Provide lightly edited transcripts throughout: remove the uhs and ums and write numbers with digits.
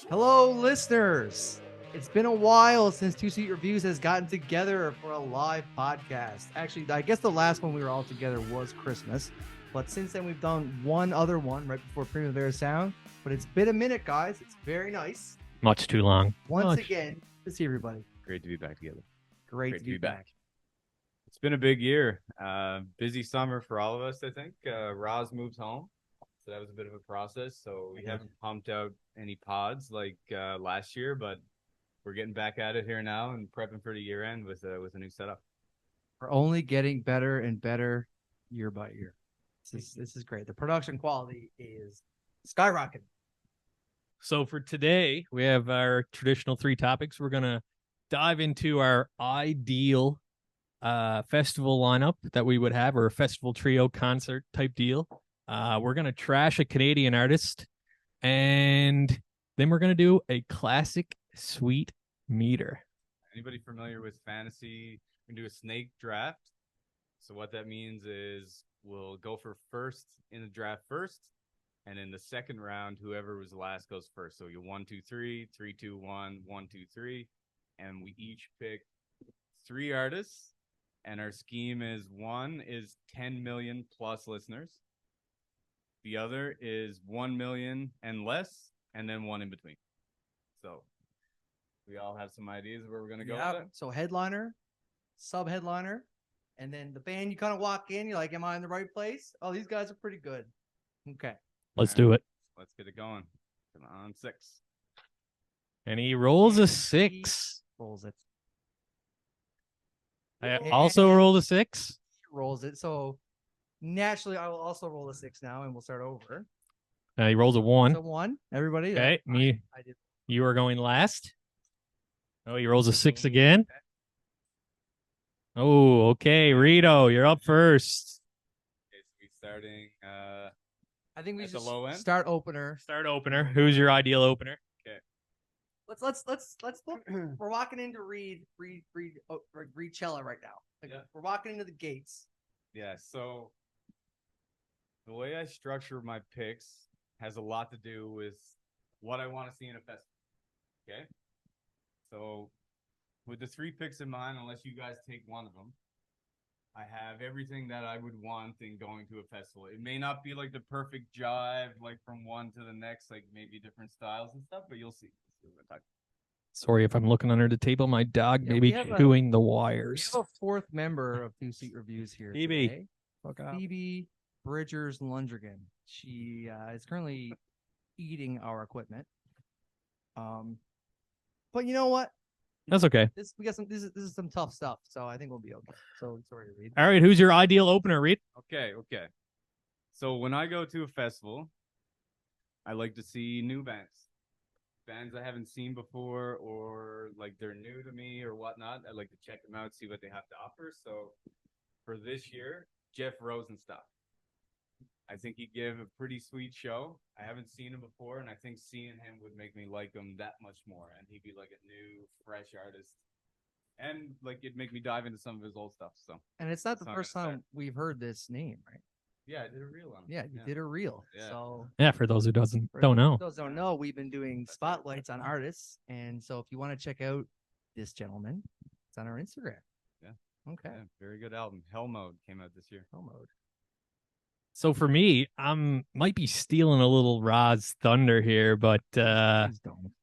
Hello, listeners. It's been a while since Two Seat Reviews has gotten together for a live podcast. Actually, I guess the last one we were all together was Christmas, but since then we've done one other one right before Primavera Sound. But it's been a minute, guys. It's very nice. Much too long. Once again, to see everybody. Great to be back together. Great to be back. It's been a big year. Busy summer for all of us, I think. Roz moved home, so that was a bit of a process. So we haven't pumped out any pods like last year, but we're getting back at it here now and prepping for the year end with a new setup. We're only getting better and better year by year. This is great. The production quality is skyrocketing. So for today, we have our traditional 3 topics. We're going to dive into our ideal festival lineup that we would have, or a festival trio concert type deal. We're going to trash a Canadian artist, and then we're going to do a classic sweet meter. Anybody familiar with fantasy? We can do a snake draft. So what that means is we'll go for first in the draft first, and in the second round, whoever was last goes first. So you 1, 2, 3, 3, 2, 1, 1, 2, 3, and we each pick 3 artists. And our scheme is one is 10 million plus listeners. The other is 1 million and less, and then one in between. So we all have some ideas where we're going to go with it. So headliner, sub-headliner, and then the band, you kind of walk in, you're like, am I in the right place? Oh, these guys are pretty good. Okay. Let's do it. Let's get it going. Come on, 6. And he rolls a 6. Rolls it. I also rolled a 6. Rolls it. So naturally, I will also roll a 6 now, and we'll start over. He rolls a 1. So 1, everybody. Okay, I did. You are going last. Oh, he rolls a 6 again. Okay. Oh, okay. Rito, you're up first. Okay, so we're starting. I think we At should the low end? start opener. Start opener. Who's your ideal opener? Let's look. We're walking into read Cella right now. Like, Yeah. We're walking into the gates. Yeah, so the way I structure my picks has a lot to do with what I want to see in a festival. Okay? So with the 3 picks in mind, unless you guys take one of them, I have everything that I would want in going to a festival. It may not be like the perfect jive, like from one to the next, like maybe different styles and stuff, but you'll see. Sorry if I'm looking under the table. My dog Yeah, may be we have chewing the We wires. have a 4th member of Two Seat Reviews here. Phoebe. Today. Phoebe Bridgers Lundgren. She is currently eating our equipment. But you know what? That's okay. This is some tough stuff, so I think we'll be okay. So sorry to read. All right, who's your ideal opener, Reed? Okay. So when I go to a festival, I like to see new bands I haven't seen before, or like they're new to me or whatnot. I like to check them out, see what they have to offer. So for this year, Jeff Rosenstock. I think he'd give a pretty sweet show. I haven't seen him before, and I think seeing him would make me like him that much more. And he'd be like a new, fresh artist. And like it'd make me dive into some of his old stuff. So And it's not the So I'm first gonna time we've heard this name, right? yeah, I did a reel on him. Yeah, you did a reel. Yeah. So Yeah, for those who don't for know. those who don't know, we've been doing spotlights on artists, and so if you want to check out this gentleman, it's on our Instagram. Yeah. Okay. Yeah, very good album. Hell Mode came out this year. Hell mode. So for me, might be stealing a little Roz thunder here, but Please don't.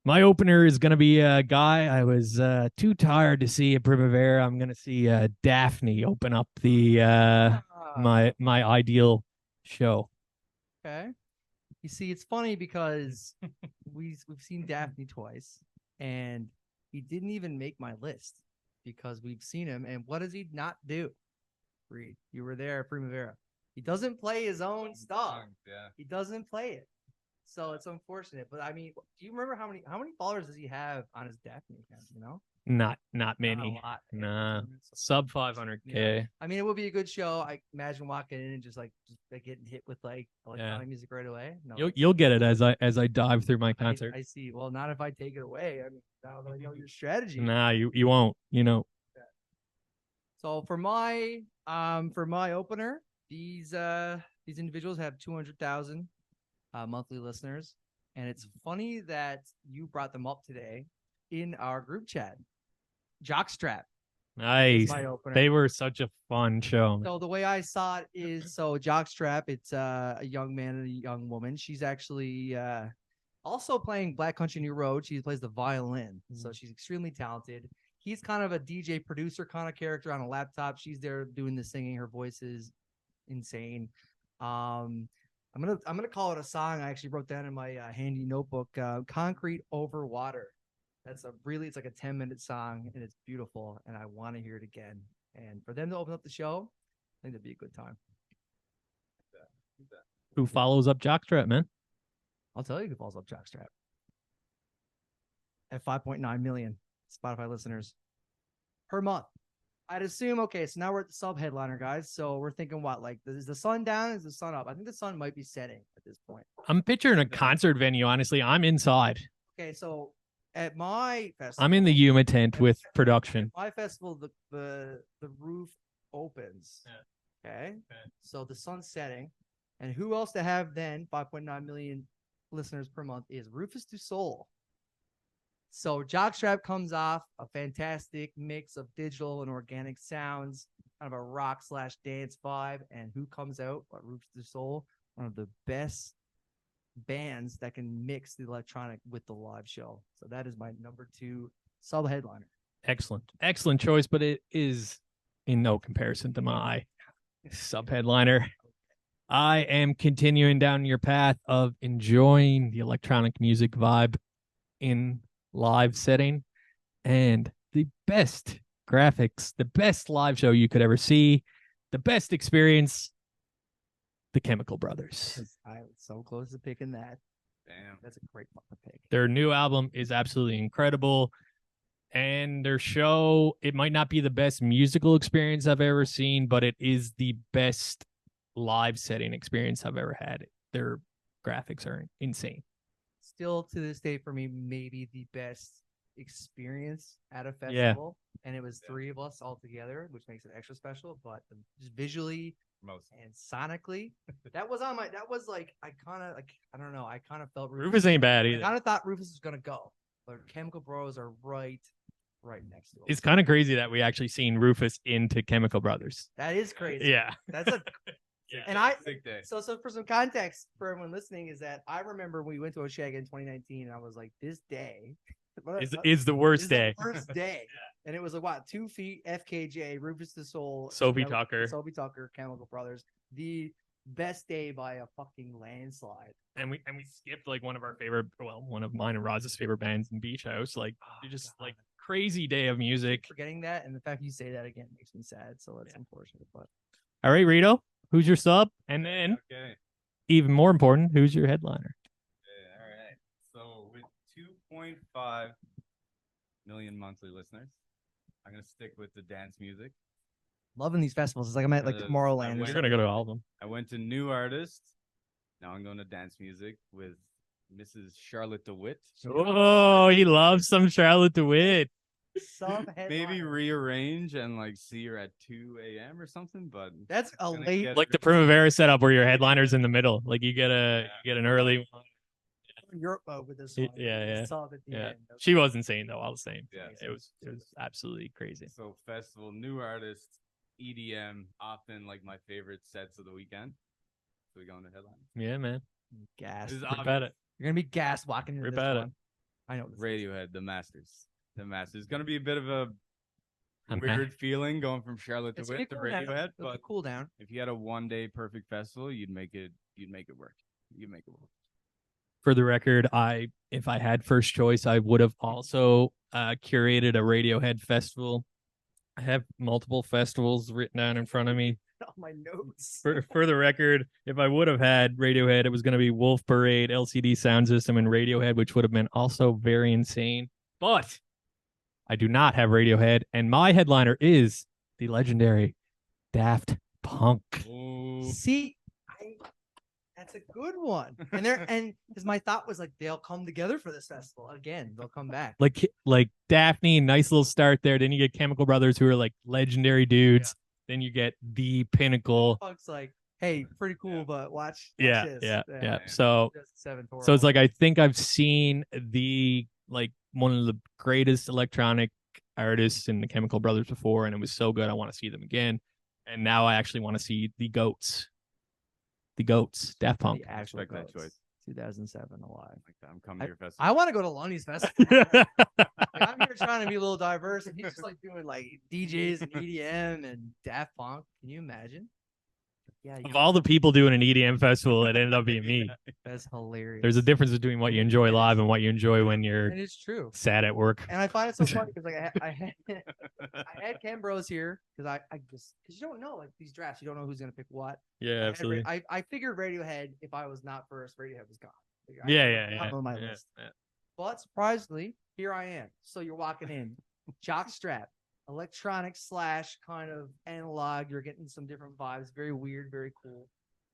my opener is gonna be a guy I was too tired to see at Primavera. I'm gonna see Daphne open up the my ideal show. Okay. You see, it's funny because we've seen Daphne twice, and he didn't even make my list because we've seen him. And what does he not do? Reed, you were there at Primavera. He doesn't play his own stuff. Yeah. He doesn't play it, so it's unfortunate. But I mean, do you remember how many followers does he have on his Daphne account? You know, Not Not a many. lot. Nah. Sub 500K. Yeah. I mean, it would be a good show. I imagine walking in and just getting hit with like electronic music right away. No, You'll get it as I dive through my concert. I see. Well, not if I take it away. I mean, now that I know your strategy. Nah, you won't. You know. So for my opener, these individuals have 200,000 monthly listeners. And it's funny that you brought them up today in our group chat. Jockstrap. Nice. My opener. They were such a fun show. So the way I saw it is, so Jockstrap, it's a young man and a young woman. She's actually also playing Black Country New Road. She plays the violin, so she's extremely talented. He's kind of a DJ producer kind of character on a laptop. She's there doing the singing. Her voice is insane. I'm gonna call it a song. I actually wrote down in my handy notebook, "Concrete Over Water." It's like a 10-minute song, and it's beautiful, and I want to hear it again. And for them to open up the show, I think that'd be a good time. Who follows up Jockstrap, man? I'll tell you who follows up Jockstrap. At 5.9 million Spotify listeners per month. I'd assume, okay, so now we're at the sub headliner, guys. So we're thinking what? Like, is the sun down? Is the sun up? I think the sun might be setting at this point. I'm picturing a concert venue, honestly. I'm inside. Okay, so at my festival, I'm in the Yuma tent with production. my festival, the roof opens. Yeah. Okay. So the sun's setting. And who else to have then 5.9 million listeners per month is Rufus Du Sol. So Jockstrap comes off a fantastic mix of digital and organic sounds, kind of a rock/dance vibe. And who comes out but Rufus Du Sol, one of the best bands that can mix the electronic with the live show. So that is my number 2 sub headliner. Excellent choice, but it is in no comparison to my sub headliner. I am continuing down your path of enjoying the electronic music vibe in live setting, and the best graphics, the best live show you could ever see, the best experience, the Chemical Brothers. I was so close to picking that. Damn. That's a great pick. Their new album is absolutely incredible, and their show, it might not be the best musical experience I've ever seen, but it is the best live setting experience I've ever had. Their graphics are insane. Still to this day for me, maybe the best experience at a festival. And it was 3 of us all together, which makes it extra special. But just visually and sonically, that was like, I don't know. I kind of felt Rufus ain't bad either. I kind of thought Rufus was gonna go, but Chemical Bros are right next to him. It's kind of crazy that we actually seen Rufus into Chemical Brothers. That is crazy. Yeah. That's a Yeah. And I Big day. so for some context for everyone listening is that I remember we went to Osheaga in 2019 and I was like, this day Is the worst day. The first day. And it was like what, 2 feet, FKJ, Rufus Du Sol, Sophie Tucker, Chemical Brothers. The best day by a fucking landslide. And we skipped like one of our favorite, well, one of mine and Roz's favorite bands in Beach House. Like just God. like crazy day of music. Forgetting that, and the fact you say that again makes me sad. So it's unfortunate, but all right, Rito, who's your sub? And then even more important, who's your headliner? All right. So with 2.5 million monthly listeners, I'm gonna stick with the dance music. loving these festivals. It's like I'm at like Tomorrowland. You're gonna go to all of them. I went to new artist. Now I'm going to dance music with Mrs. Charlotte DeWitt. Oh, he loves some Charlotte DeWitt. Maybe rearrange and like see her at 2 a.m. or something, but that's a late, like the Primavera setup where your headliner's in the middle. Like you get an early one. Europe with this one. Yeah. End. She was insane though. All the same. Yeah, it was absolutely crazy. So festival, new artist, EDM, often like my favorite sets of the weekend. So we go into headline. Yeah, man. Gas. Rip at it. You're gonna be gas walking into Rip this at one. it. I know. Radiohead, the Masters. The Masters. It's gonna be a bit of a weird feeling going from Charlotte DeWitt to Radiohead, but cool down. If you had a 1-day perfect festival, you'd make it work. You'd make it work. For the record, if I had first choice, I would have also curated a Radiohead festival. I have multiple festivals written down in front of me. On my notes. For the record, if I would have had Radiohead, it was going to be Wolf Parade, LCD Sound System, and Radiohead, which would have been also very insane. But I do not have Radiohead, and my headliner is the legendary Daft Punk. Ooh. See, that's a good one. And because my thought was like they'll come together for this festival again. They'll come back. Like Daphne, nice little start there. Then you get Chemical Brothers, who are like legendary dudes. Yeah. Then you get the pinnacle. Punk's like Hey, pretty cool, but watch Yeah, this. yeah. Yeah. So 2007 tour so it's like album. I think I've seen the like one of the greatest electronic artists in the Chemical Brothers before, and it was so good. I want to see them again, and now I actually want to see the Goats. The Goats, Daft Punk. The actual Respect that Goats, choice. 2007 alive. Like that. I'm coming to your festival. I want to go to Lundy's festival. Of Like, I'm here trying to be a little diverse, and he's just like doing like DJs and EDM and Daft Punk. Can you imagine? Yeah, all the people doing an EDM festival, it ended up being me. that's hilarious. There's a difference between what you enjoy live and what you enjoy when you're and it's true. sad at work. And I find it so funny because like I had Ken Bros here because I just because you don't know like these drafts, you don't know who's gonna pick what. Yeah, absolutely. I figured Radiohead, if I was not first, Radiohead was gone. Like, Yeah. On my list. But surprisingly, here I am. So you're walking in, jockstrap, electronic / kind of analog. You're getting some different vibes. Very weird, very cool.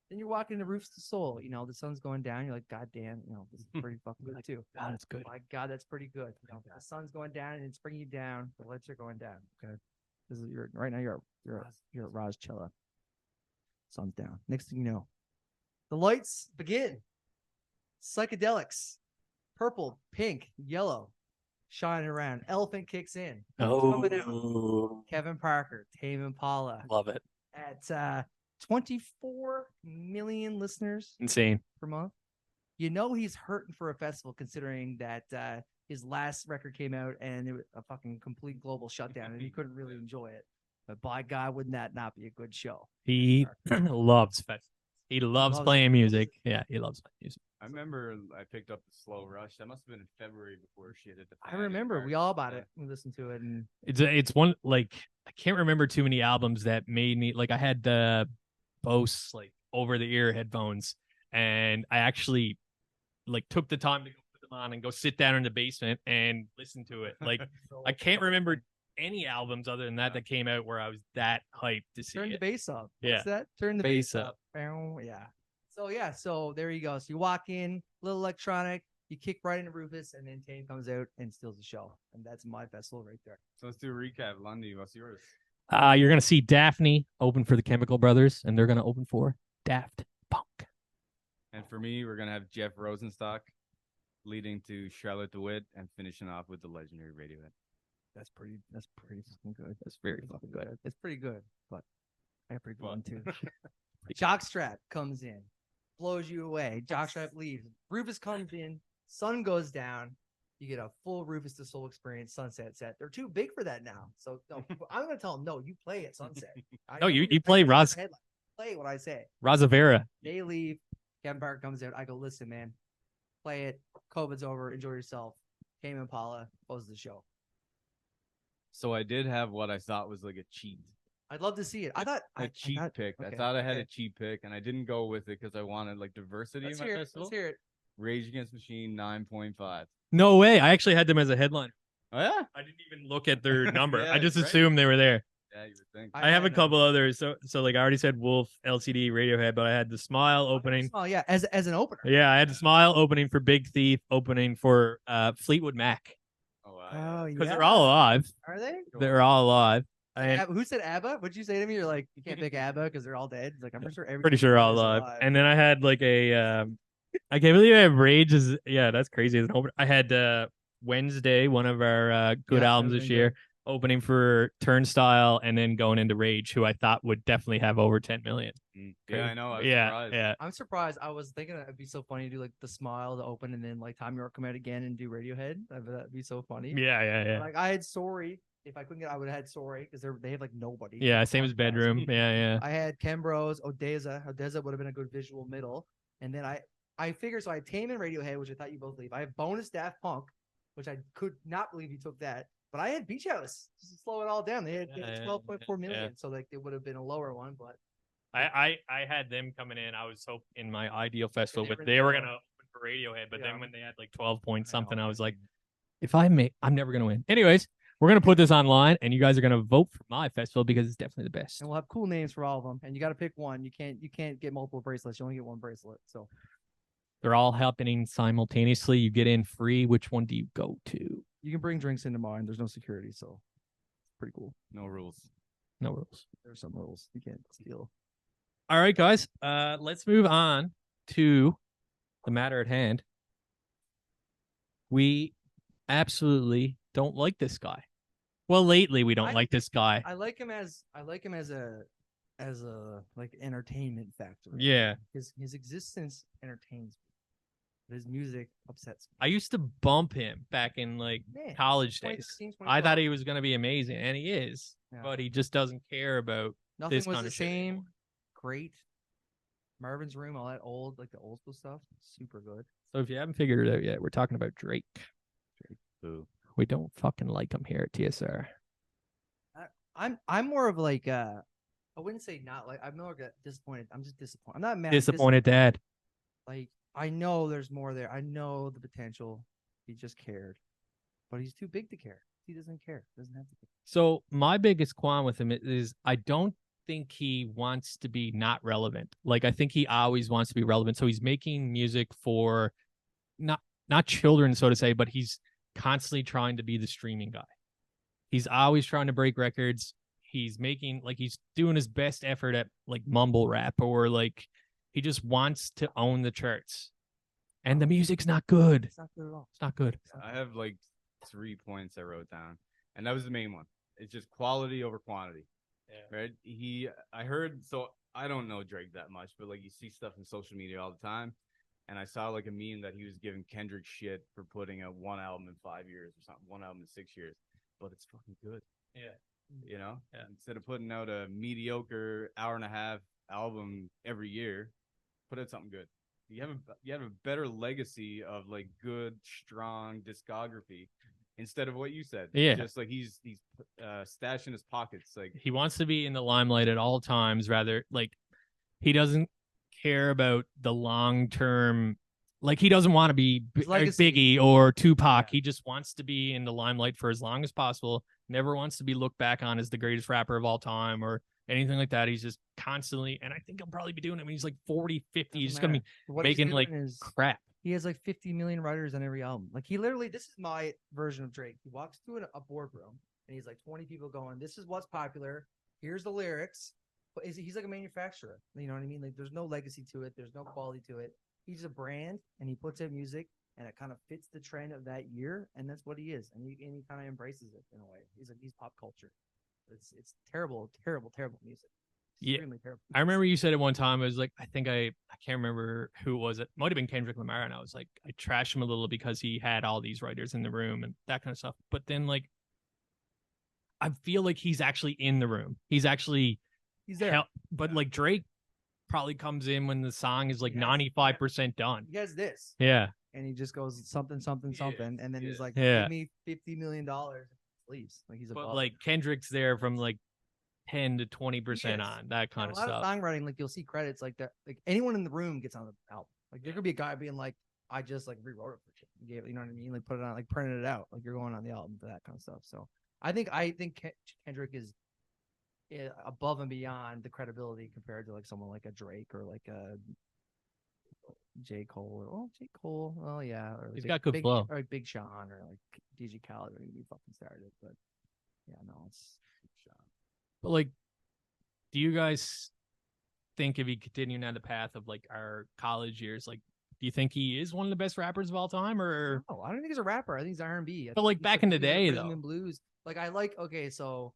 Then you're walking the roofs to Seoul. You know, the sun's going down. You're like, God damn, you know, this is pretty fucking good too. God, that's good. My God, that's pretty good. You know, the sun's going down and it's bringing you down. The lights are going down. Okay, this is your right now. You're at Rajchella. Sun's down. Next thing you know, the lights begin. Psychedelics, purple, pink, yellow, shining around. Elephant kicks in. Coming out. Kevin Parker, Tame Impala. Love it. At 24 million listeners Insane. per month. You know he's hurting for a festival considering that his last record came out and it was a fucking complete global shutdown and he couldn't really enjoy it. But by God, wouldn't that not be a good show? He loves festivals. He loves playing music. Yeah, he loves playing music. I remember I picked up the Slow Rush. That must have been in February before she hit the. I remember we all bought it. We listened to it, and it's one like I can't remember too many albums that made me like I had the Bose like over the ear headphones, and I actually like took the time to go put them on and go sit down in the basement and listen to it. Like I can't remember any albums other than that came out where I was that hyped to see turn the it. bass up. Yeah. What's that? Turn the Bass bass up. up. Yeah. So there you go. So you walk in, little electronic, you kick right into Rufus, and then Tame comes out and steals the show. And that's my festival right there. So let's do a recap. Lundy, what's yours? You're gonna see Daphne open for the Chemical Brothers, and they're gonna open for Daft Punk. And for me, we're gonna have Jeff Rosenstock leading to Charlotte DeWitt and finishing off with the legendary Radiohead. That's pretty fucking good. That's very fucking good. It's pretty good, but I got a pretty good one too. Jockstrap comes in, blows you away. Jockstrap leaves. Rufus comes in. Sun goes down. You get a full Rufus to Soul experience. Sunset set. They're too big for that now. So no, I'm gonna tell them no. You play at Sunset. No, you play Roz. Play what I say. Razavera. They leave. Kevin Parker comes out. I go, listen, man. Play it. COVID's over. Enjoy yourself. Tame Impala. Close the show. So I did have what I thought was like a cheat. I'd love to see it. I thought A cheat pick. I okay, thought I had okay. a cheat pick, and I didn't go with it because I wanted like diversity Let's in my hear it. festival. Let's hear it. Rage Against the Machine 9.5. No way. I actually had them as a headline. Oh yeah, I didn't even look at their number. Yeah, I just right. assumed they were there. yeah, you would think. I have a had, couple others. So like I already said Wolf, LCD, Radiohead, but I had the Smile opening. Oh yeah, as an opener. Yeah, I had the Smile opening for Big Thief, opening for Fleetwood Mac. Oh wow. Because they're all alive. Are they? They're all alive. And Who said ABBA? What'd you say to me? You're like, you can't pick ABBA because they're all dead. It's like I'm pretty sure pretty sure all alive. And then I had like a I can't believe I have Rage as that's crazy as an opener. I had Wednesday, one of our good albums this year, opening for Turnstile and then going into Rage, who I thought would definitely have over 10 million. Yeah, I know. I was Yeah, surprised. yeah. I'm surprised. I was thinking it'd be so funny to do like the Smile to open and then like Tom York come out again and do Radiohead. That'd be so funny. Yeah. Like I had Sorry. If I couldn't get, I would have had Sorry because they have like nobody. Yeah, same as Bedroom. Yeah. I had Kembros, Odessa. Odessa would have been a good visual middle. And then I figured, so I had Tame and Radiohead, which I thought you both leave. I have bonus Daft Punk, which I could not believe you took that. But I had Beach House just to slow it all down. They had 12.4 million. Yeah. So like it would have been a lower one. But I had them coming in. I was hoping in my ideal festival, they but were they were there. gonna open for Radiohead. But Yeah. then when they had like 12 points I know. something, I was like, I'm never gonna win. Anyways, we're gonna put this online, and you guys are gonna vote for my festival because it's definitely the best. and we'll have cool names for all of them. And you got to pick one. You can't get multiple bracelets. You only get one bracelet. So They're all happening simultaneously. You get in free. Which one do you go to? you can bring drinks into mine. There's no security, so it's pretty cool. No rules. No rules. There's some rules. You can't steal. All right, guys. Let's move on to the matter at hand. We absolutely don't like this guy. Well, lately we don't like this guy. I like him as a like entertainment factor. Yeah. His existence entertains me. But his music upsets me. I used to bump him back in like Man, college days. 2013, I thought 2012. he was gonna be amazing, and he is, Yeah. but he just doesn't care about Nothing this was kind the of shit same. anymore. Great. Marvin's Room, all that old, like the old school stuff, super good. So if you haven't figured it out yet, we're talking about Drake. Boo. We don't fucking like him here at TSR. I'm more of like I wouldn't say not like I'm more like disappointed. I'm just disappointed. I'm not mad. Disappointed dad. Like I know there's more there. I know the potential. He just cared, but he's too big to care. He doesn't care. Doesn't have to care. So my biggest qualm with him is I don't think he wants to be not relevant. Like I think he always wants to be relevant. So he's making music for not children, so to say, but he's constantly trying to be the streaming guy. He's always trying to break records. He's making like he's doing his best effort at like mumble rap or like he just wants to own the charts. And the music's not good. It's not good at all. It's not good. I have like 3 points I wrote down, and that was the main one. It's just quality over quantity. Yeah. Right? I heard, so I don't know Drake that much, but like you see stuff in social media all the time, and I saw like a meme that he was giving Kendrick shit for putting out one album in 5 years or something, one album in 6 years, but it's fucking good. Yeah. You know, yeah. Instead of putting out a mediocre hour and a half album every year, put out something good. You have a better legacy of like good, strong discography instead of what you said. Yeah, just like he's stashing his pockets. Like he wants to be in the limelight at all times. Rather, like he doesn't care about the long term. Like he doesn't want to be like Biggie or Tupac. Yeah. He just wants to be in the limelight for as long as possible. Never wants to be looked back on as the greatest rapper of all time or anything like that. He's just constantly, and I think he'll probably be doing it when he's like 40, 50. He's just going to be making like crap. He has like 50 million writers on every album. Like he literally, this is my version of Drake. He walks through a boardroom and he's like 20 people going, this is what's popular. Here's the lyrics. But he's like a manufacturer. You know what I mean? Like there's no legacy to it. There's no quality to it. He's a brand and he puts out music and it kind of fits the trend of that year. And that's what he is. And he kind of embraces it in a way. He's pop culture. It's terrible music. Yeah, terrible. I remember you said it one time. It was like I can't remember who it was. It might have been Kendrick Lamar, and I was like, I trashed him a little because he had all these writers in the room and that kind of stuff. But then like, I feel like he's actually in the room. He's there. But like Drake probably comes in when the song is like 95% done. He has this. Yeah. And he just goes something, and then he's like, "Give me $50 million." Leaves like he's. But like Kendrick's there from like 10 to 20% on that kind of stuff. A lot of songwriting, like you'll see credits like that. Like anyone in the room gets on the album. Like there could be a guy being like, "I just like rewrote it for shit." You know what I mean? Like put it on, like printed it out. Like you're going on the album for that kind of stuff. So I think Kendrick is above and beyond the credibility compared to like someone like a Drake or like a J. Cole or J. Cole. Oh yeah, or he's got good flow. Or like Big Sean or like DJ Khaled are gonna be fucking started. But yeah, no, it's Sean. But like, do you guys think if he continued down the path of like our college years, like, do you think he is one of the best rappers of all time? Or no, I don't think he's a rapper. I think he's R&B. But like back in the day, though, and blues. Like I like. Okay, so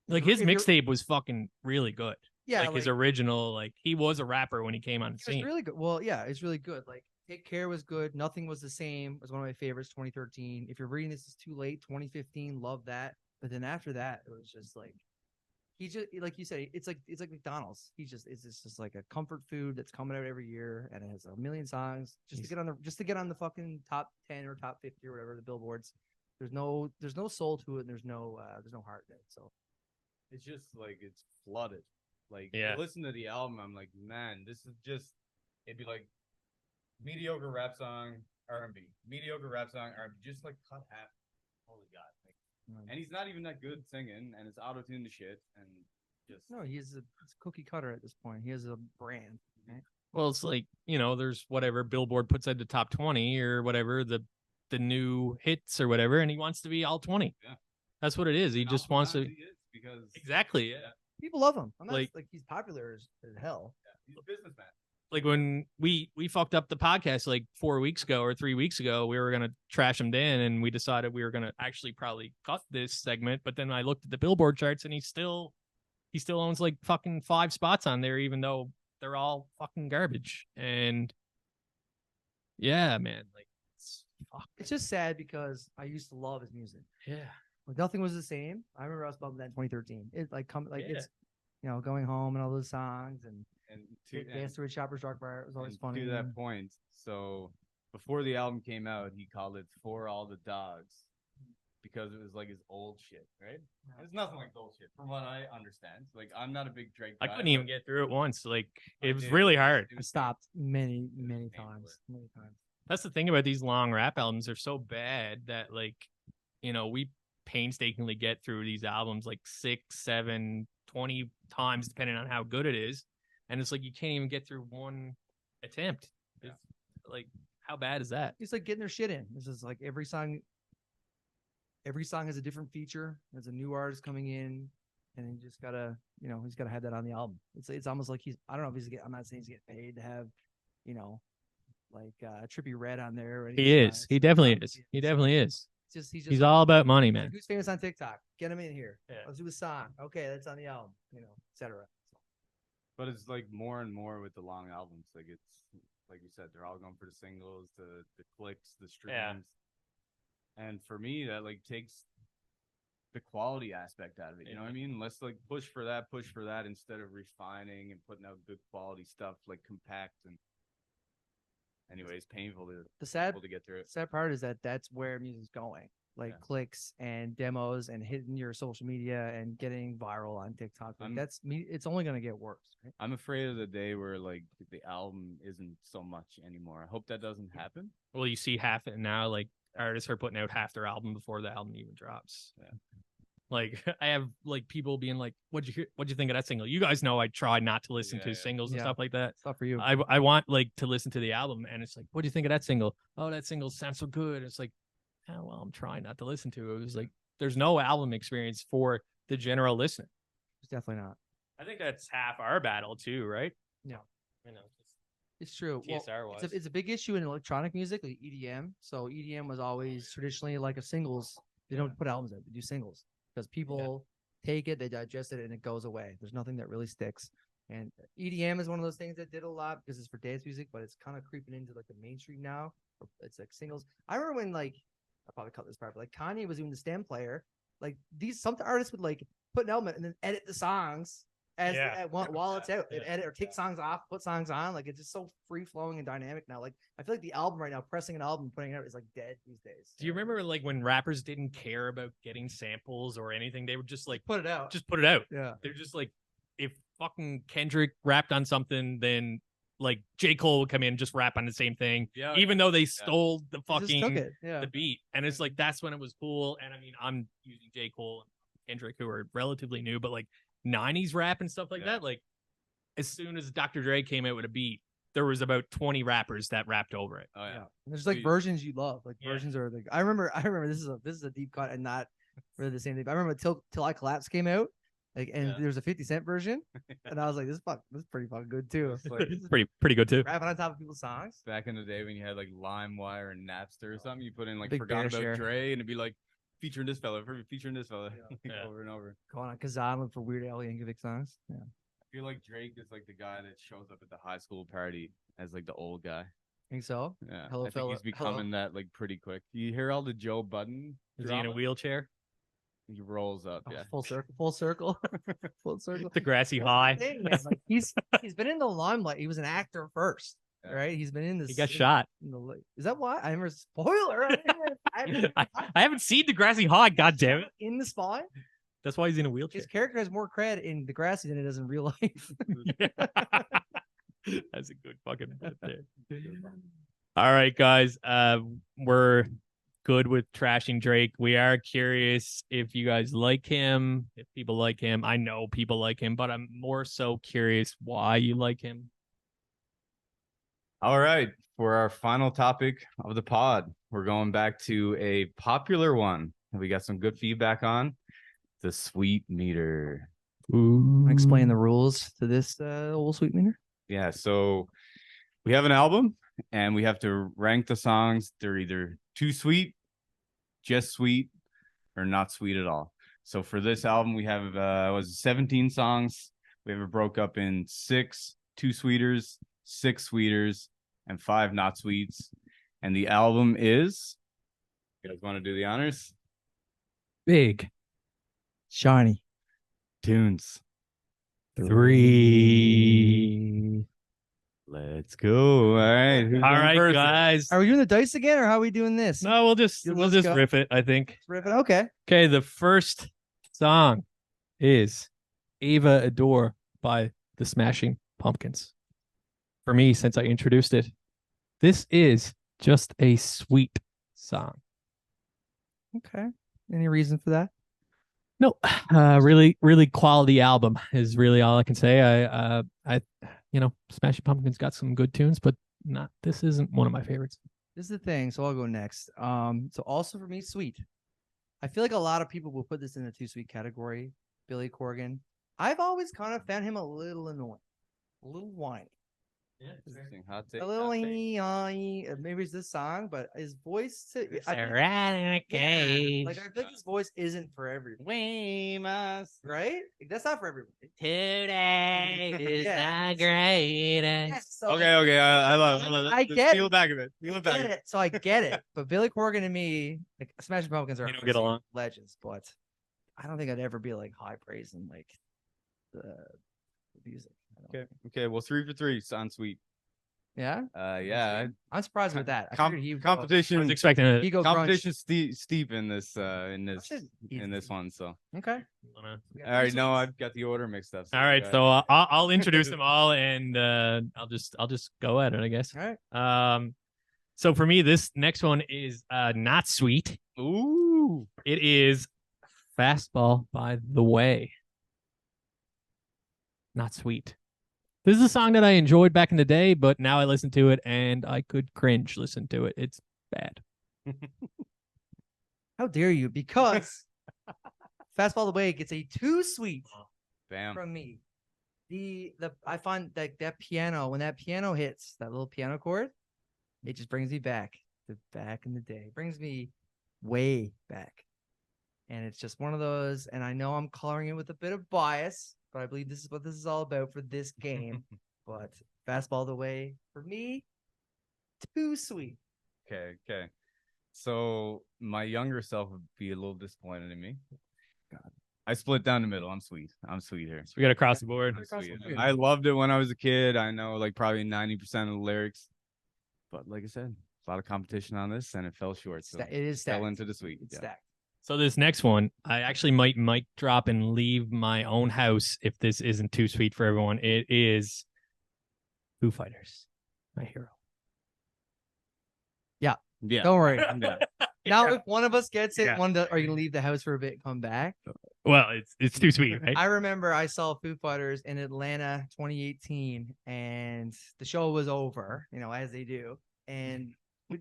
like his mixtape was fucking really good. Yeah, like his original, like he was a rapper when he came on the scene. It's really good. Well, yeah, it's really good. Like Take Care was good. Nothing Was the Same was one of my favorites. 2013. If you're reading this, is too late. 2015. Love that. But then after that, it was just like he just like you said. It's like McDonald's. It's just like a comfort food that's coming out every year, and it has a million songs just to get on the fucking top 10 or top 50 or whatever the billboards. There's no soul to it, and there's no heart in it. So it's just like it's flooded. Like, yeah. Listen to the album, I'm like, man, this is just, it'd be like mediocre rap song, R&B, mediocre rap song, R&B, just like cut half. Holy God. Like, and he's not even that good singing, and it's auto-tuned to shit, and just. No, it's cookie cutter at this point. He has a brand. Right? Well, it's like, there's whatever Billboard puts at the top 20 or whatever, the new hits or whatever, and he wants to be all 20. Yeah. That's what it is. He just wants to. Because exactly. Yeah. People love him. I'm not Like- like he's popular as hell. He's a businessman. Like when we fucked up the podcast like 4 weeks ago or 3 weeks ago, we were gonna trash him Dan, and we decided we were gonna actually probably cut this segment. But then I looked at the Billboard charts, and he still owns like fucking 5 spots on there, even though they're all fucking garbage. And yeah, man, like It's just sad because I used to love his music. yeah, Like nothing was the same. I remember I was bumping that in 2013. It like Yeah. it's going home and all those songs and And Dance to a Shopper's Rock Bar. It was always and funny. to that point, so before the album came out, he called it For All the Dogs because it was like his old shit, right? It's nothing like old shit, from what I understand. Like, I'm not a big Drake I guy, couldn't even but get through it once. Like I it was did. really hard. I stopped many painful. times. Many times. That's the thing about these long rap albums. They're so bad that like, we painstakingly get through these albums like 6, 7, 20 times, depending on how good it is. And it's like, you can't even get through one attempt. It's like, how bad is that? It's like getting their shit in. This is like every song has a different feature. There's a new artist coming in, and you just gotta, he's gotta have that on the album. It's almost like I don't know if I'm not saying he's getting paid to have, like Trippie Redd on there. He is. He definitely is. He definitely is. He's all about money, like, man. who's famous on TikTok? Get him in here. Yeah. Let's do a song. Okay, that's on the album. Etc. But it's like more and more with the long albums. Like, it's like you said, they're all going for the singles, the clicks, the streams. Yeah. And for me, that like takes the quality aspect out of it. You know what I mean? Let's like push for that instead of refining and putting out good quality stuff, like compact and. Anyways, painful to get through it. Sad part is that that's where music's going. Like clicks and demos and hitting your social media and getting viral on TikTok. Like it's only gonna get worse. Right? I'm afraid of the day where like the album isn't so much anymore. I hope that doesn't happen. Well, you see half it now. Like artists are putting out half their album before the album even drops. Yeah. Like I have like people being like, "What'd you hear? What'd you think of that single?" You guys know I try not to listen to singles and stuff like that. It's not for you. I want like to listen to the album, and it's like, "What do you think of that single?" "Oh, that single sounds so good." It's like, oh, well, I'm trying not to listen to it. It was like, there's no album experience for the general listener. It's definitely not. I think that's half our battle too, right? Yeah. You know, It's true. TSR was. It's a big issue in electronic music, like EDM. So EDM was always traditionally like a singles. They don't put albums out; they do singles because people take it, they digest it, and it goes away. There's nothing that really sticks. And EDM is one of those things that did a lot because it's for dance music, but it's kind of creeping into like the mainstream now. It's like singles. I remember when I'll probably cut this part, but like Kanye was doing the stem player. Like some artists would like put an element and then edit the songs while it's out, and edit or take songs off, put songs on. Like it's just so free flowing and dynamic now. Like I feel like the album right now, pressing an album, putting it out is like dead these days. Do you remember like when rappers didn't care about getting samples or anything? They would just like put it out. Just put it out. Yeah. They're just like, if fucking Kendrick rapped on something, then like J. Cole would come in and just rap on the same thing. Yeah. Even though they stole the fucking took it. Yeah. the beat. And it's like that's when it was cool. And I mean, I'm using J. Cole and Kendrick, who are relatively new, but like 90s rap and stuff like that. Like as soon as Dr. Dre came out with a beat, there was about 20 rappers that rapped over it. Oh yeah. And there's like versions you love. Like versions are like I remember this is a deep cut and not really the same thing. But I remember Till I Collapse came out. Like there was a 50 Cent version. And I was like, this is pretty fucking good too. It's pretty good too. Rapping on top of people's songs. Back in the day when you had like LimeWire and Napster or something, you put in like Big Forgot Bear About share. Dre and it'd be like featuring this fella, Yeah. over and over. Going on Kazan look for Weird Al Yankovic songs. Yeah. I feel like Drake is like the guy that shows up at the high school party as like the old guy. Think so? Yeah, Hello, I think fella. he's becoming that like pretty quick. You hear all the Joe Budden? Is he in a drama? wheelchair? He rolls up. Oh, Yeah, full circle. Full circle. The grassy That's the high. thing, man. Like, he's been in the limelight. He was an actor first, Yeah. right? He's been in this. He got shot. Is that why? I remember spoiler. I haven't seen the grassy high. God damn it! In the Spawn, That's why he's in a wheelchair. his character has more cred in Degrassi than it does in real life. That's a good fucking bit there. All right, guys. We're good with trashing Drake. We are curious if you guys like him, if people like him. I know people like him, but I'm more so curious why you like him. All right, for our final topic of the pod, we're going back to a popular one that we got some good feedback on, the sweet meter. Ooh. Explain the rules to this old sweetener. Yeah, so we have an album and we have to rank the songs. They're either too sweet, just sweet, or not sweet at all. So for this album, we have was 17 songs. We have it broke up in 6 too sweeters, 6 sweeters, and 5 not sweets. And the album is, you guys want to do the honors? Big Shiny. Tunes. 3. Let's go. All right. Who's All going right, first? guys. Are we doing the dice again, or how are we doing this? No, we'll just Let's go. riff it, I think. Ripping. Okay. Okay, the first song is Ava Adore by the Smashing Pumpkins. For me, since I introduced it, this is just a sweet song. Okay. Any reason for that? No, really, really quality album is really all I can say. Smashing Pumpkins got some good tunes, but not. This isn't one of my favorites. This is the thing. So I'll go next. So also for me, sweet. I feel like a lot of people will put this in the too sweet category. Billy Corgan. I've always kind of found him a little annoying, a little whiny. Yeah, hot take. A little maybe it's this song, but his voice like I feel like his voice isn't for everyone. Right? Like, that's not for everyone. Today is Yeah. the greatest. Yes, so Okay. I love it. I get Peel it. back of it. Peel it back. get it. So I get it. But Billy Corgan and me, like Smashing Pumpkins are You don't get along? legends, but I don't think I'd ever be like high praising like the music. Okay. Well, 3 for 3. Sounds sweet. Yeah. Yeah. I'm surprised with that. I figured he would go- I Competition. was expecting it. he go Competition steep in this Easy. one. So Okay. I already know I've got the order mixed up. All right, so I'll introduce them all, and I'll just go at it, I guess. All right. So for me, this next one is not sweet. Ooh. It is Fastball by The Way. Not sweet. This is a song that I enjoyed back in the day, but now I listen to it and I could cringe listen to it. It's bad. How dare you? Because Fastball the Way gets a too sweet Bam. from me. I find that piano, when that piano hits that little piano chord, it just brings me back to back in the day. It brings me way back. And it's just one of those, and I know I'm coloring it with a bit of bias, but I believe this is what this is all about for this game. But Fastball the Way, for me, too sweet. Okay. So my younger self would be a little disappointed in me. God. I split down the middle. I'm sweet here. So we got to cross the board. I'm sweet. I loved it when I was a kid. I know like probably 90% of the lyrics. But like I said, a lot of competition on this and it fell short. So It is stacked. fell into the sweet. It's Yeah. stacked. So this next one, I actually might mic drop and leave my own house if this isn't too sweet for everyone. It is Foo Fighters, My Hero. Yeah. Don't worry. Yeah. Now, if one of us gets it, Yeah. are you gonna leave the house for a bit and come back? Well, it's too sweet, right? I remember I saw Foo Fighters in Atlanta 2018, and the show was over, as they do. And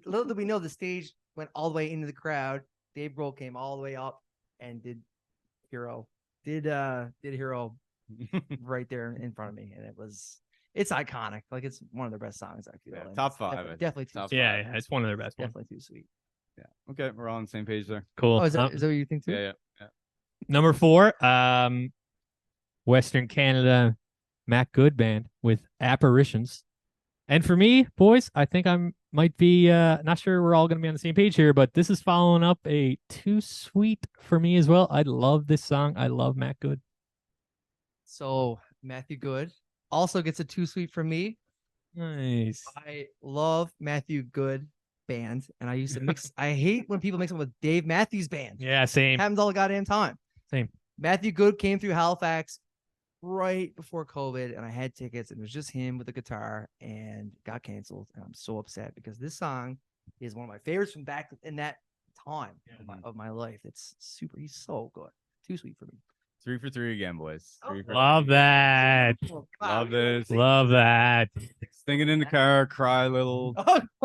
little did we know the stage went all the way into the crowd. Dave Grohl came all the way up and did Hero right there in front of me, and it's iconic. Like it's one of their best songs. I feel Yeah, and top it's 5. Definitely too Top sweet. Yeah, it's one of their best ones. Definitely too sweet. Yeah. Okay. We're all on the same page there. Cool. Oh, is that what you think too? Yeah. Number 4, Western Canada, Matt Good Band with Apparitions. And for me, boys, I think I might be not sure we're all going to be on the same page here, but this is following up a too sweet for me as well. I love this song. I love Matt Good. So Matthew Good also gets a too sweet from me. Nice. I love Matthew Good band, and I used to mix. I hate when people mix them with Dave Matthews Band. Yeah, same. Happens all the goddamn time. Same. Matthew Good came through Halifax right before COVID, and I had tickets, and it was just him with the guitar, and got canceled. And I'm so upset because this song is one of my favorites from back in that time of my life. It's super. He's so good. Too sweet for me. 3 for 3 again, boys. 3 for Love 3. that. Love this. Love that. Singing in the car, cry a little.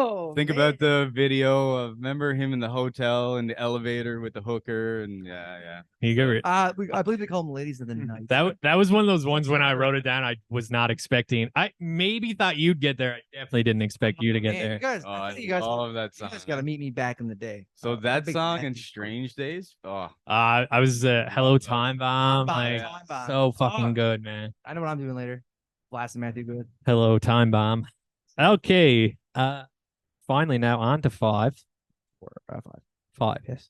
Oh, Think about the video of remember him in the hotel in the elevator with the hooker and yeah. You get it. I believe they call them ladies of the night. That was one of those ones when I wrote it down. I was not expecting. I maybe thought you'd get there. I definitely didn't expect you to get Man, there. you guys, Oh, I I think you guys, love that you song. guys got to meet me back in the day. So I'm a that big song fan. and Strange Days. Oh, I was Hello Time Bomb. Like, Time Bomb. so fucking Oh. good, man. I know what I'm doing later. Blasting Matthew Good. Hello Time Bomb. Okay. Finally now on to 5. Five. 5, yes.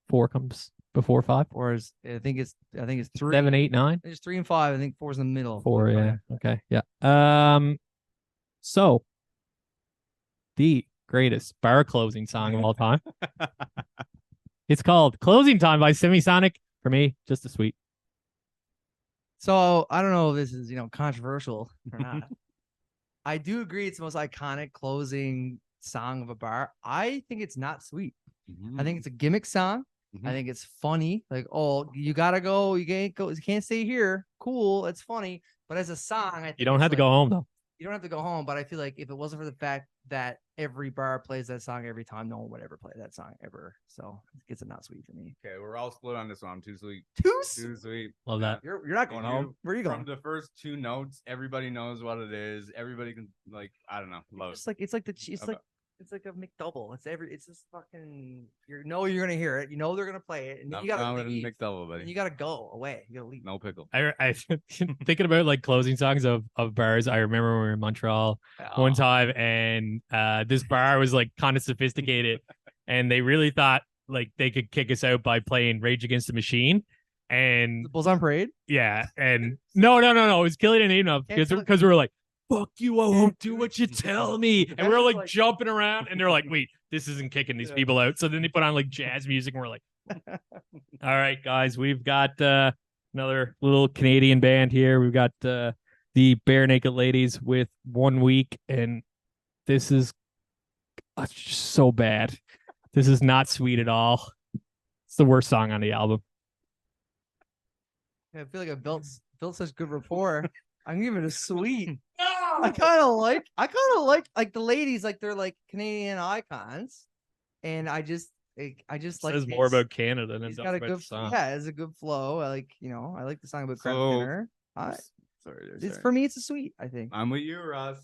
4 comes before 5. Or is I think it's 3. 7, 8, 9. There's 3 and 5. I think 4's in the middle. 4, yeah. Okay. Yeah. So the greatest bar closing song of all time. It's called Closing Time by Semisonic. For me, just a sweet. So I don't know if this is controversial or not. I do agree it's the most iconic closing song of a bar. I think it's not sweet. I think it's a gimmick song. I think it's funny. Like, oh, you gotta go. You can't go. You can't stay here. Cool. It's funny. But as a song, I think You don't have to like, go home though. You don't have to go home. But I feel like if it wasn't for the fact that every bar plays that song every time, no one would ever play that song ever. So it's a not sweet for me. okay. We're all split on this one. I'm too sweet. Too Too sweet. Love that. You're not going home. Where are you From going? the first 2 notes, everybody knows what it is. Everybody can I don't know. Love it. It's like it's like a McDouble. It's just fucking. You're gonna hear it. You know they're gonna play it, and then you gotta leave. McDouble, And buddy. you gotta go away. You gotta leave. No pickle. I thinking about like closing songs of bars. I remember when we were in Montreal one Oh. time, and this bar was like kind of sophisticated, and they really thought like they could kick us out by playing Rage Against the Machine. And The Bulls on Parade. yeah, and no, it was Killing It Enough because we were like, fuck you, I won't do what you tell me. And we were like jumping around, and they're like, wait, this isn't kicking these people out. So then they put on like jazz music, and we're like, all right, guys, we've got another little Canadian band here. We've got the Bare Naked Ladies with 1 Week, and this is just so bad. This is not sweet at all. It's the worst song on the album. I feel like I built such good rapport. I'm giving it a sweet. I kind of like the ladies, like they're like Canadian icons, and I just like Says more about Canada than He's it got does a about good the song. yeah, it's a good flow. I like the song about crab So- dinner. Sorry. It's for me, it's a sweet. I think. I'm with you, Russ.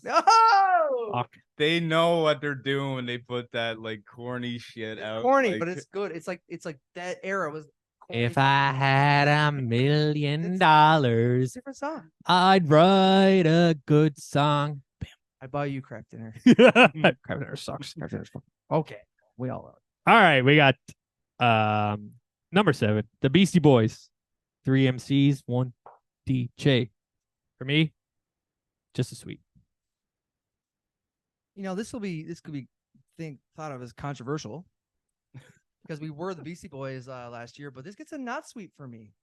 Oh, Fuck. They know what they're doing when they put that like corny shit it's out. corny, like- but it's good. It's like that era was. Corny. If I had $1 million, Different song. I'd write a good song. I buy you crab dinner. Crab dinner sucks. Crab dinner's fun. Okay, we all love it. All right, we got number 7, the Beastie Boys, 3 MCs, 1 DJ. For me, just a sweet. This could be thought of as controversial because we were the Beastie Boys last year, but this gets a not sweet for me.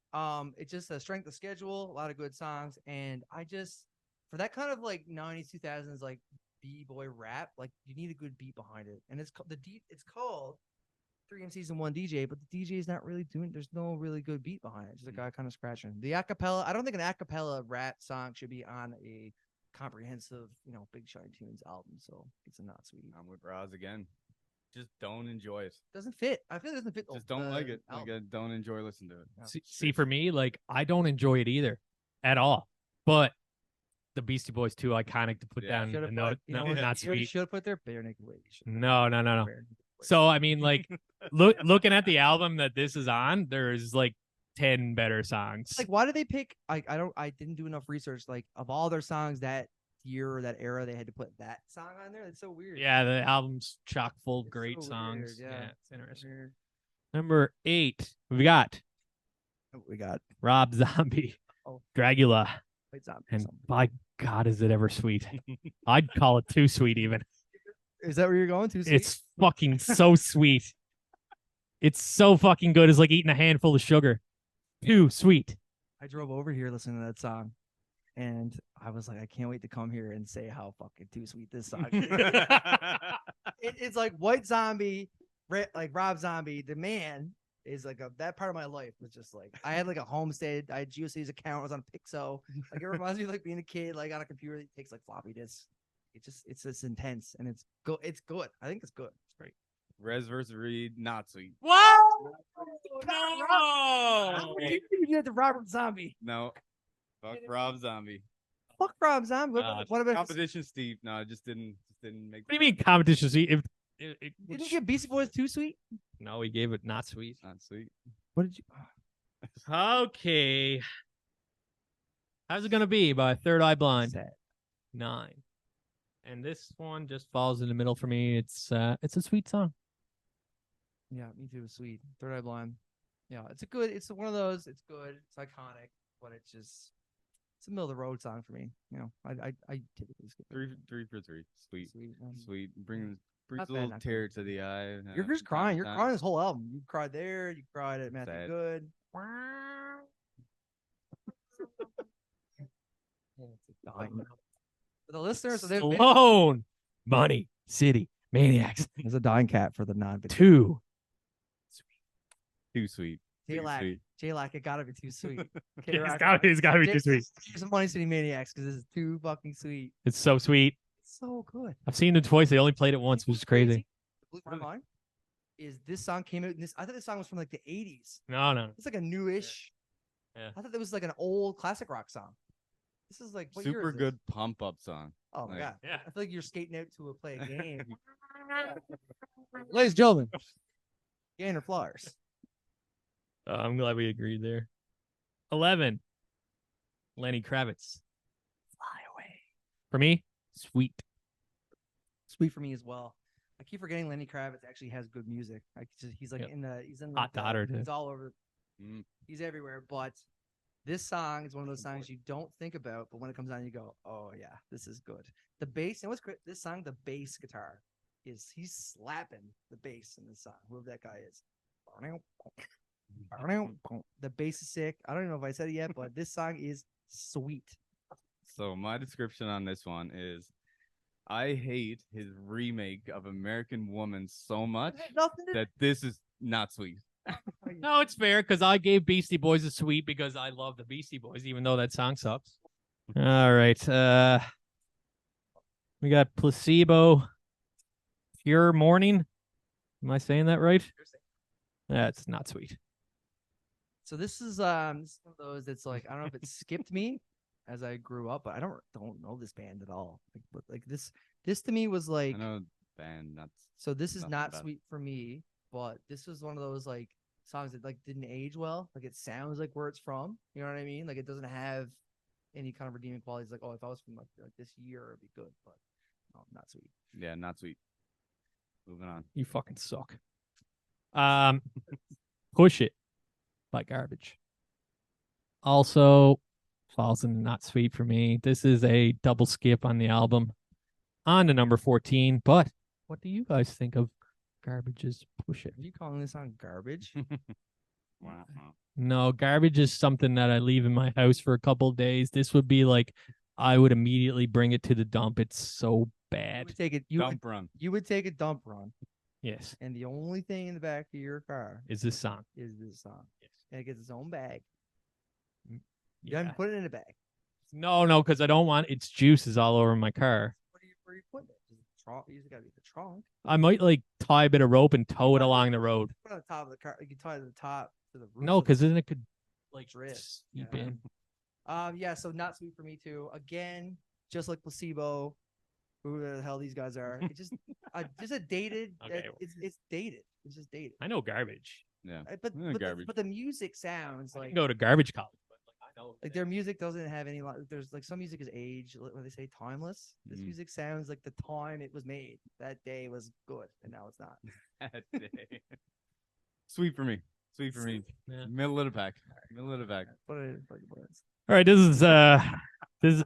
It's just a strength of schedule, a lot of good songs, and I just for that kind of like 90s 2000s like b-boy rap, like you need a good beat behind it, and it's called 3 MCs and 1 DJ, but the DJ is not really doing. There's no really good beat behind it. Just a guy kind of scratching the acapella. I don't think an acapella rap song should be on a comprehensive, Big Shiny Tunes album. So it's a not sweet. I'm with Roz again. Just don't enjoy it. Doesn't fit. I feel it doesn't fit. Just don't like it. album. Like, I don't enjoy listening to it. Yeah. See, for me, like I don't enjoy it either, at all. But the Beastie Boys too iconic to put Yeah. down. Should've No, put- you know what? not You sweet. should have put their Bare Naked Ladies. No. So I mean, like, looking at the album that this is on, there's like 10 better songs. Like, why did they pick? I didn't do enough research. Like, of all their songs that year or that era, they had to put that song on there. It's so weird. Yeah, the album's chock full of It's great so songs. weird, Yeah, yeah. it's interesting. Weird. Number 8, we got We got Rob Zombie, Oh. Dragula, Wait, Zombie. and by God, is it ever sweet? I'd call it too sweet even. Is that where you're going to? It's fucking so sweet. It's so fucking good. It's like eating a handful of sugar. Too sweet. I drove over here listening to that song, and I was like, I can't wait to come here and say how fucking too sweet this song is. It's like White Zombie, like Rob Zombie, the man, is like that part of my life was just like I had like a homestead. I had GeoCities account. I was on Pixo. Like it reminds me of like being a kid, like on a computer that takes like floppy disks. It's just intense and it's good. It's good. I think it's good. It's great. Res versus Reed, not sweet. What? How No. dare you do that to Robert Zombie? No. Fuck Rob Zombie. Fuck Rob Zombie. What about Competition Steve? No, it just didn't make. What do you mean competition? See, if didn't you get Beastie Boys too sweet? no, we gave it not sweet. Not sweet. What did you? Okay. How's it gonna be by Third Eye Blind? Sad. 9. And this one just falls in the middle for me. It's a sweet song. Yeah, me too. Sweet. Third Eye Blind. Yeah, it's a good. It's one of those. It's good. It's iconic, but it's just it's a middle of the road song for me. You know, I typically skip it. Three for three. Sweet. Sweet. Sweet. Brings Not a bad, little not tear to the eye. You're just from time crying. to You're time. crying this whole album. You cried there. You cried at Matthew Sad. Good. For the listeners, so Stallone, Money, City, Maniacs. there's a dying cat for the non. 2. Too sweet. Too J-Lac. sweet. J-Lac, it gotta be too sweet. It's gotta be too sweet. Here's some Money City Maniacs because this is too fucking sweet. It's so sweet. It's so good. I've seen them twice. They only played it once, which is crazy. Blew my mind. Is this song came out? I thought this song was from like the 80s. No. It's like a newish. Yeah. I thought that was like an old classic rock song. This is like what year Super is this? good pump up song. Oh my Like- god! Yeah. I feel like you're skating out to play a game. Ladies and gentlemen, Gainer Flowers. I'm glad we agreed there. 11. Lenny Kravitz. Fly away. For me, sweet. Sweet for me as well. I keep forgetting Lenny Kravitz actually has good music. He's like Yep. he's in Hot like, daughter, too. He's all over. Mm. He's everywhere. But this song is one of those songs you don't think about, but when it comes on, you go, "Oh yeah, this is good." The bass and what's great. This song, the bass guitar he's slapping the bass in this song. Whoever that guy is. The bass is sick. I don't even know if I said it yet, but this song is sweet. So my description on this one is I hate his remake of American Woman so much Nothing to that this is not sweet. No, it's fair because I gave Beastie Boys a sweet because I love the Beastie Boys, even though that song sucks. All right. We got Placebo, Pure Morning. Am I saying that right? That's not sweet. So this is one of those that's like I don't know if it skipped me as I grew up, but I don't know this band at all. Like this to me was like I know band not so this is nothing not about it. sweet for me, but this was one of those like songs that like didn't age well. Like it sounds like where it's from. You know what I mean? Like it doesn't have any kind of redeeming qualities. Like, oh, if I was from like this year, it'd be good, but no, not sweet. yeah, not sweet. Moving on. You fucking suck. Push It by Garbage. Also falls in not sweet for me. This is a double skip on the album on to number 14. But what do you guys think of Garbage's Push It? Are you calling this song garbage? Wow. No, Garbage is something that I leave in my house for a couple of days. This would be like I would immediately bring it to the dump. It's so You bad. would take it. Dump run. You would take a dump run, Yes, and the only thing in the back of your car is this song. is this song. Yes. And it gets its own bag. You Yeah. haven't put it in a bag. No, because I don't want its juices all over my car. Where you putting it? Is it the trunk? You just gotta be the trunk. I might like tie a bit of rope and tow it along the road. Put it on the top of the car. You can tie it to the top to the roof. No, of the- because then it could like Drip. seep Yeah. in. Yeah, so not sweet for me too. Again, just like Placebo, who the hell these guys are. It's just a dated. Okay. It's dated. It's just dated. I know Garbage. Yeah. But Garbage. but the music sounds I like can go to Garbage College, but like I know their music doesn't have any. There's like some music is age. What they say, timeless. This Mhm. music sounds like the time it was made. That day was good, and now it's not. That day. Sweet for me. Sweet for me. Yeah. Middle of the pack. Middle of the pack. But it fucking was. All right, this is this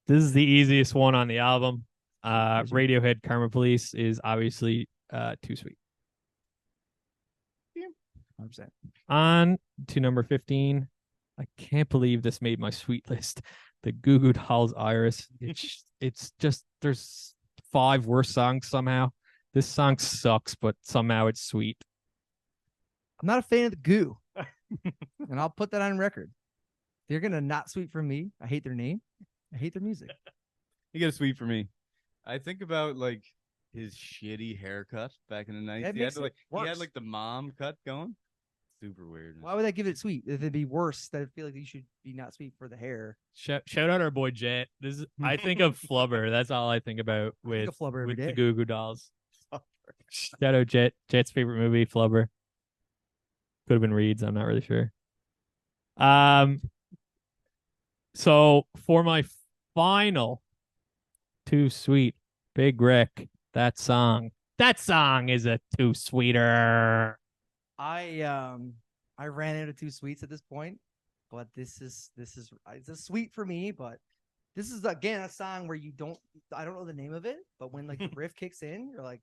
this is the easiest one on the album. Radiohead Karma Police is obviously too sweet. 100%. On to number 15. I can't believe this made my sweet list. The Goo Goo Dolls Iris. It's just there's 5 worse songs somehow. This song sucks, but somehow it's sweet. I'm not a fan of the goo. And I'll put that on record. They're gonna not sweet for me. I hate their name. I hate their music. You get a sweet for me. I think about like his shitty haircut back in the 90s. That He had makes to, it like he had worse. like the mom cut going. Super weird. Why would that give it sweet? If it'd be worse, that I feel like you should be not sweet for the hair. Shout out our boy Jet. This is, I think of Flubber. That's all I think about I think with of Flubber every with the day. Goo Goo Dolls. Shout out Jet. Jet's favorite movie, Flubber. Could have been Reed's. I'm not really sure. So for my final Too Sweet, Big Rick, that song is a too sweeter. I ran out of two sweets at this point, but this is it's a sweet for me, but this is again a song where I don't know the name of it, but when like the riff kicks in, you're like,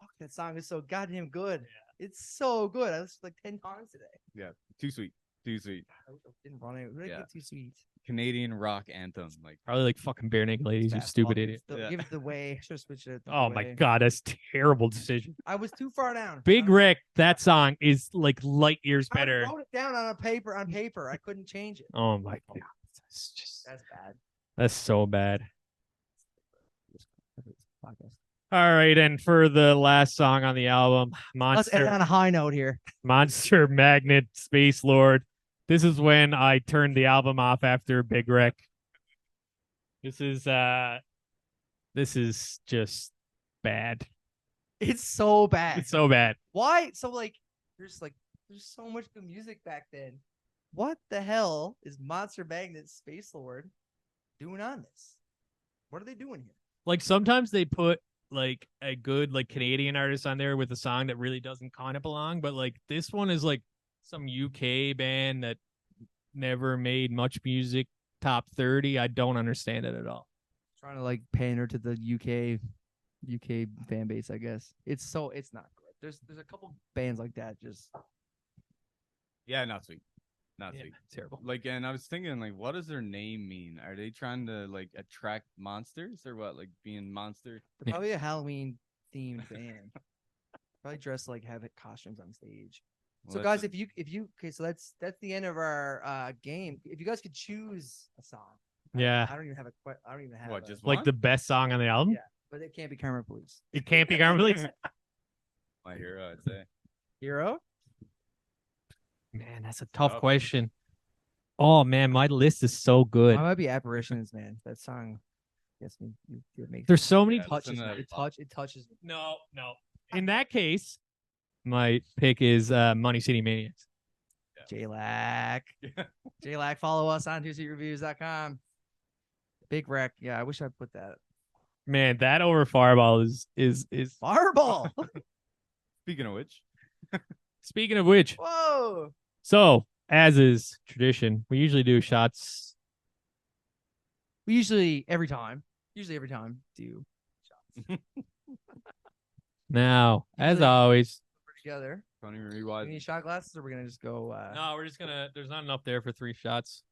fuck, that song is so goddamn good. Yeah. It's so good. I listened like 10 times today. Yeah, too sweet. Too sweet. I didn't run out. Really get too sweet. Canadian rock anthem. Like Probably like fucking Bare Naked Ladies, you Fast stupid Love. idiot. Give it the way. Should have switched it. Oh my god, that's a terrible decision. I was too far down. Big Rick, that song is like light years better. I wrote it down on paper. I couldn't change it. Oh my god. That's bad. That's so bad. All right, and for the last song on the album, Let's end on a high note here. Monster Magnet Space Lord. This is when I turned the album off after Big Rick. This is just bad. It's so bad. It's so bad. Why? So there's so much good music back then. What the hell is Monster Magnet Space Lord doing on this? What are they doing here? Like sometimes they put like a good like Canadian artist on there with a song that really doesn't kind of belong, but like this one is like some UK band that never made much music top 30. I don't understand it at all. Trying to like pander to the UK fan base, I guess. It's not good. There's a couple bands like that just not sweet. Not sweet. Terrible. Like, and I was thinking, like, what does their name mean? Are they trying to like attract monsters or what? Like being monster? They're probably a Halloween themed band. Probably dressed like have costumes on stage. So guys, if you okay, so that's the end of our game. If you guys could choose a song. Yeah. I don't even have just like one? the best song on the album? Yeah, but it can't be Karma Police. It can't be Karma Police. My hero, I'd say. Hero? Man, that's a tough question. Oh man, my list is so good. I might be Apparitions, man. That song gets me. It makes There's so many touches. It touches me. No. In that case, my pick is Money City Maniacs. J-Lac. J-Lac, follow us on twosweetreviews.com. Big Wreck. Yeah, I wish I put that. Man, that over Fireball is Fireball. Speaking of which, Whoa. so as is tradition, we usually do shots. We usually every time do shots. Now, as Usually- always, Together. Funny We rewatch. need shot glasses, or we're gonna just go. no, we're just gonna. There's not enough there for 3 shots.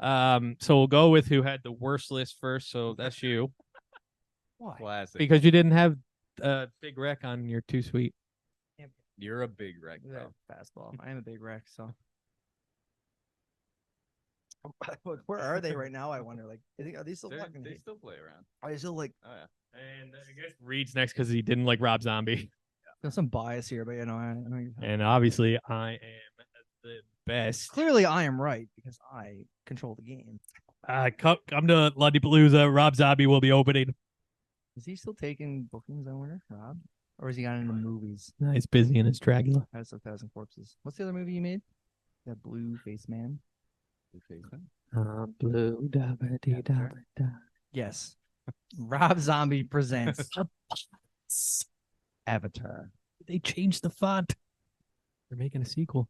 So we'll go with who had the worst list first. So that's you, Why? Classic. because you didn't have Big Wreck on your Too Sweet. You're a big wreck, Look at bro. that fastball. I am a big wreck, so. Where are they right now? I wonder. Like, are they still fucking? They still play around. Are they still like? Oh yeah. And I guess Reed's next because he didn't like Rob Zombie. There's some bias here, but I know you're And obviously, I am the best. clearly I am right because I control the game. Come to Lollapalooza. Rob Zombie will be opening. Is he still taking bookings? I wonder, Rob, or is he got into movies? No, he's busy in his Dracula. House of Thousand Corpses. What's the other movie you made? That Blue Face Man. Blue da ba dee da ba da. Yes. Rob Zombie presents Avatar. They changed the font. They're making a sequel.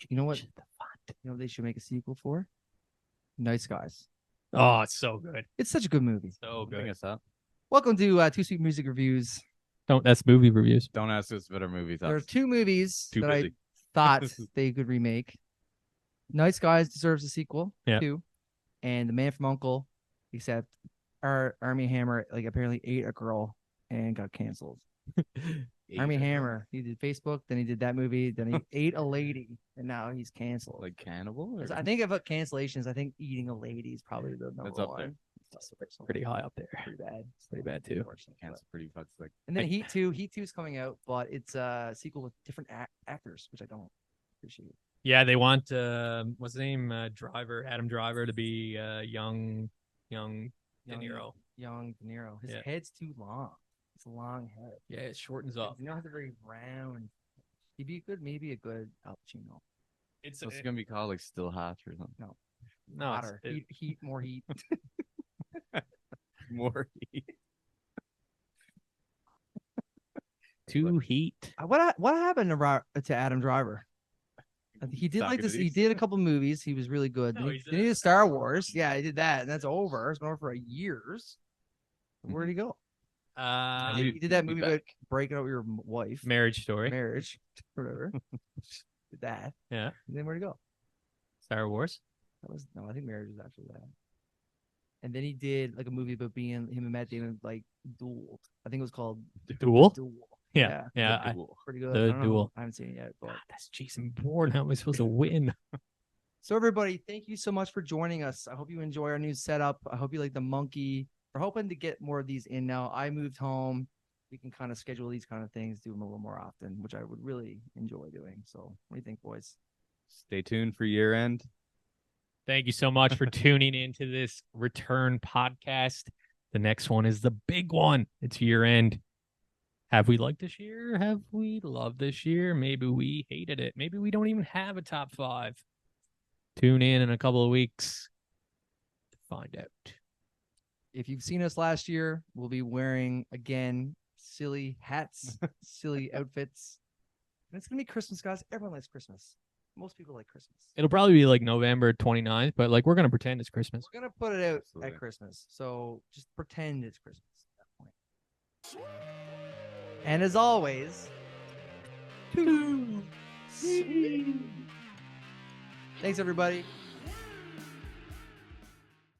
You know what? You know what they should make a sequel for? Nice Guys. Oh, it's so good. It's such a good movie. So Bring good. us up. Welcome to Two Sweet Music Reviews. That's movie reviews. Don't ask us about our movies. There are 2 movies Too that busy. I thought they could remake. Nice Guys deserves a sequel Yeah. too, and The Man from U.N.C.L.E., except our Army Hammer like apparently ate a girl and got canceled. Army Ate a- Hammer. He did Facebook, then he did that movie, then he ate a lady, and now he's canceled. Like cannibal? So or- I think about cancellations. I think eating a lady is probably the number That's up one. there. Pretty high up there. Pretty bad. Pretty bad too. Cancel pretty fucks like And then Heat 2. Heat 2 is coming out, but it's a sequel with different actors, which I don't appreciate. Yeah, they want what's his name? Adam Driver, to be young De Niro. Young De Niro. His Yeah. head's too long. It's a long head. Yeah, it shortens up. De Niro has a very round. He'd be good, maybe a good Al Pacino. It's so it's gonna be called like Still Hot or something. no, it's, Hotter. Heat, more heat. More heat. too heat. What happened to Adam Driver? He did like this. He did a couple movies. He was really good. No, Then he's he did Star Wars. Yeah, he did that, and that's over. It's been over for years. Where'd he go? He did that he'll be movie about back. breaking up with your wife, Marriage Story. marriage, whatever. Did that. Yeah. And then where'd he go? Star Wars. That was no. I think marriage was actually that. And then he did like a movie about being him and Matt Damon like duel. I think it was called Duel. Duel. Yeah. Yeah. The Duel. Pretty good. The I don't know. Duel. I haven't seen it yet, but That's Jason Bourne. How am I supposed to win? so everybody, thank you so much for joining us. I hope you enjoy our new setup. I hope you like the monkey. We're hoping to get more of these in now. I moved home. We can kind of schedule these kind of things, do them a little more often, which I would really enjoy doing. So what do you think, boys? Stay tuned for year end. Thank you so much for tuning into this return podcast. The next one is the big one. It's year end. Have we liked this year? Have we loved this year? Maybe we hated it. Maybe we don't even have a top 5. Tune in a couple of weeks to find out. If you've seen us last year, we'll be wearing again silly hats, silly outfits. And it's gonna be Christmas, guys. Everyone likes Christmas. Most people like Christmas. It'll probably be like November 29th, but like we're going to pretend it's Christmas. We're gonna put it out Absolutely. at Christmas. So just pretend it's Christmas at that point. And as always, thanks everybody.